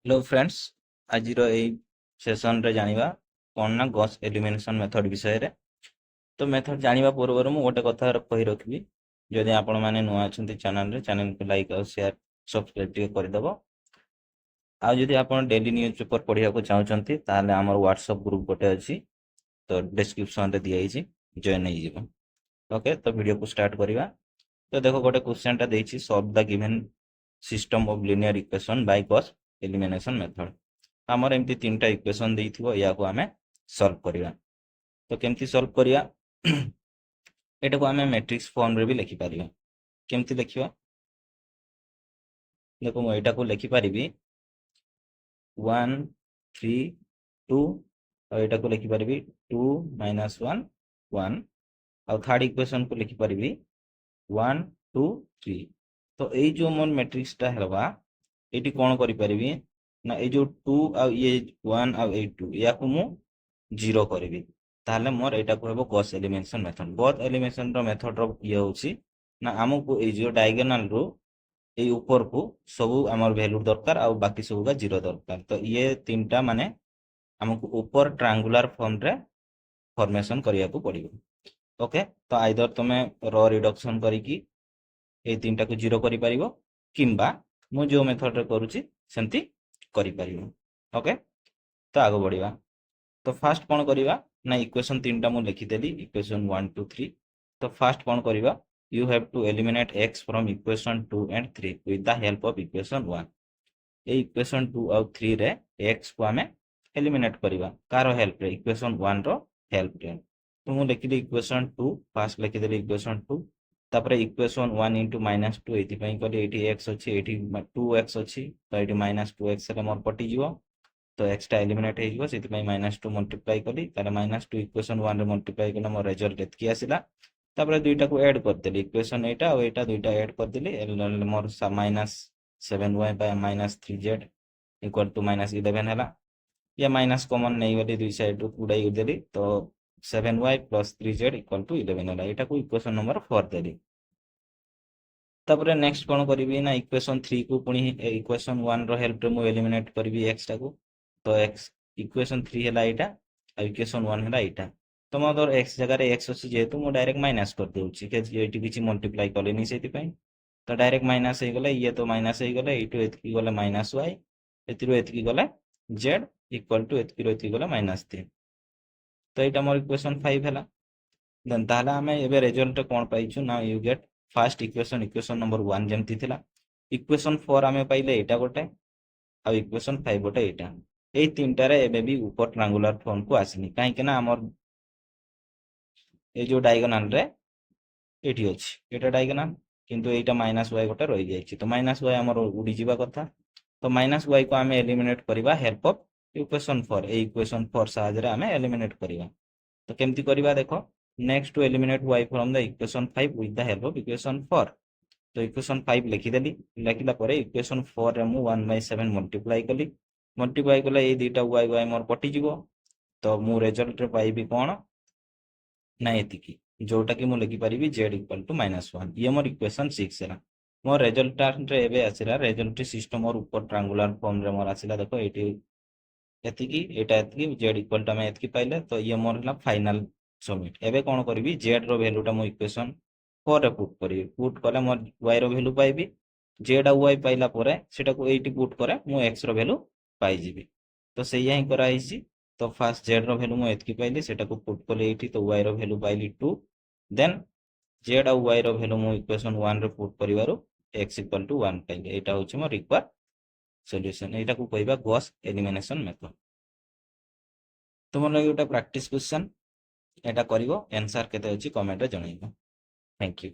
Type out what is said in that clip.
Hello friends आज session रे जानिबा कोन ना गॉस एलिमिनेशन मेथड विषय रे। तो मेथड जानिबा पूर्व मु गोटे कथा कहि रखिबी। जदि आपण माने नुआ अछंती चैनल को लाइक और शेयर सब्सक्राइब टिके कर दबो। आ जदि आपण डेली न्यूज़ पेपर पढिया को चाहउचंती ताले हमर व्हाट्सएप ग्रुप गोटे अछि, तो डिस्क्रिप्शन रे दिया हिची, जॉइन नै जिवो। ओके, तो वीडियो को स्टार्ट करिवा। तो देखो गोटे क्वेश्चन टा देछि, solve the given system of linear equation by Gauss elimination method. आमर एमती तीन टा इक्वेशन देइथिबो, या को हमें सॉल्व करिवा। तो केमती सॉल्व करिया एटा को हमें मैट्रिक्स फॉर्म रे भी लिखि परिबा। केमती लिखिबा देखो, मु एटा को लिखि परिबी 1 3 2, और एटा को लिखि परिबी 2 - 1 1, और थर्ड इक्वेशन को लिखि परिबी 1 2 3। तो एई जो मोर मैट्रिक्स टा हेबा, एटी कोन करि परिबी ना, ए जो 2 आ ये 1 आ 2 या को मु 0 करबी। ताहले मोर एटा को हेबो Gauss elimination method. Gauss elimination row method row ये होची ना, हमको ए जो डायगोनल रो ए ऊपर को सबु हमर वैल्यू दरकार, आ बाकी सब का 0 दरकार। तो ये तीनटा माने हमको ऊपर ट्रायंगुलर फॉर्म रे फॉर्मेशन करिया को पड़िबो। ओके, तो आइदर तमे रो रिडक्शन करिकी ए तीनटा को 0 करि परिबो, किंबा मु जो मेथड रे करूची सेंती करि परिबो। ओके, तो आगो बढ़िया। तो फास्ट कौन करिबा ना, इक्वेशन तीनटा मु लिखि देली, इक्वेशन 1 2 3। तो फास्ट कौन करिबा, you have to eliminate x from equation 2 and 3 with the help of equation 1। ए इक्वेशन 2 और 3 रे x को हमें एलिमिनेट करिबा कार हेल्प रे, इक्वेशन 1 रो हेल्प रे। तो मु लिखिली इक्वेशन 2, फास्ट लिखि देली इक्वेशन 2, तापरे इक्वेशन 1 इंटू -2 एथि पई कली, एठी x अछि, एठी 2x अछि, तो एठी -2x रे मोर पटी जीवो। तो x टा एलिमिनेट हे जीवो, सेति पई -2 मल्टीप्लाई कली, तारे -2 इक्वेशन 1 रे मल्टीप्लाई कले मोर रिजल्ट एतकी आसिला। तापरे दुईटा को ऐड कर देली, इक्वेशन एटा और एटा दुईटा ऐड कर देली, मोर -7y by -3z equal to -11 हैला। या माइनस कॉमन नहीं वाली दुई साइड उड़ाई देली, तो 7y + 3z इक्वल टू 11 हैला। एटा को इक्वेशन नंबर 4 देली। तापरे नेक्स्ट कोन करिवि ना, इक्वेशन 3 को पुणी इक्वेशन 1 रो हेल्प रे मु एलिमिनेट करबी x टा को। तो x इक्वेशन 3 हैला एटा, आ इक्वेशन 1 हैला एटा। तो मोर x जगह रे x अछि, जेतु मु डायरेक्ट माइनस कर देउची, के एटी किछि मल्टीप्लाई करलेनी सेति पई। तो डायरेक्ट माइनस हे गले, ये तो माइनस हे गले, एटू एतकी गले -y, एतिरो एतकी गले z इक्वल टू एतकी रो एतकी गले -3। तो एटा मोर इक्वेशन 5 हैला। देन ताहले हमें एबे रिजल्ट कोन पाइछु ना, you get first equation, equation number 1 जेमती थिला, इक्वेशन 4 हमें पाइले एटा गोटे, आ इक्वेशन 5 गोटे एटा। ए तीनटा रे एबे भी ऊपर ट्रायंगुलर फॉर्म को आसिनी, काहे के ना हमर ए जो डायगोनल रे एठी अछि, एटा डायगोनल, किंतु एटा -y गोटे रहि जायछि। तो -y हमर उडी जिबा कथा। तो -y को हमें एलिमिनेट करिबा help of equation 4। A equation 4 साहाय्य रे हमें एलिमिनेट करिबा। तो केमती करिबा देखो, next to eliminate y from the equation 5 with the help of equation 4। तो इक्वेशन 5 लिखि देली, लिखिला परे इक्वेशन 4 रे मु 1/7 मल्टीप्लाई कली, मल्टीप्लाई कले ए दुईटा y मोर पटी जीवो। तो मु रिजल्ट रे पाइबी कोन ना, एतिकी जोटा कि मु लिखि परिबी z इक्वल टू -1। ये मोर इक्वेशन 6 हैला। मोर रिजल्ट रे एबे आसिला, रिजल्ट सिस्टम मोर ऊपर ट्रायंगुलर फॉर्म रे मोर आसिला। देखो eighty एतिकी, Etah एतिकी, z equal to मैं एतिकी पाइले। तो ये मोर हला फाइनल सबमिट। एबे कोन करबी, z रो वैल्यू टा मु इक्वेशन 4 रे पुट करिवि, पुट कले मोर y रो वैल्यू पाइबी। z आ y पाइला परे सेटा को एटी पुट करे मु x रो वैल्यू पाइ जिवि। तो सेया ही करा हिसी। तो फास्ट z रो वैल्यू मु एतिकी पाइली, सेटा को पुट कले एटी, तो y रो वैल्यू पाइली 2। देन z आ y रो वैल्यू मु इक्वेशन 1 रे पुट करिवारो x इक्वल टू 1 पाइले। एटा होछि मोर रिक्वायर्ड सॉल्यूशन। एटा को कहबा गॉस एलिमिनेशन मेथड। तुमर लागि गोटे प्रैक्टिस क्वेश्चन, एटा करिवो, आंसर केते अछि कमेंट रे जणाइबो। Thank you.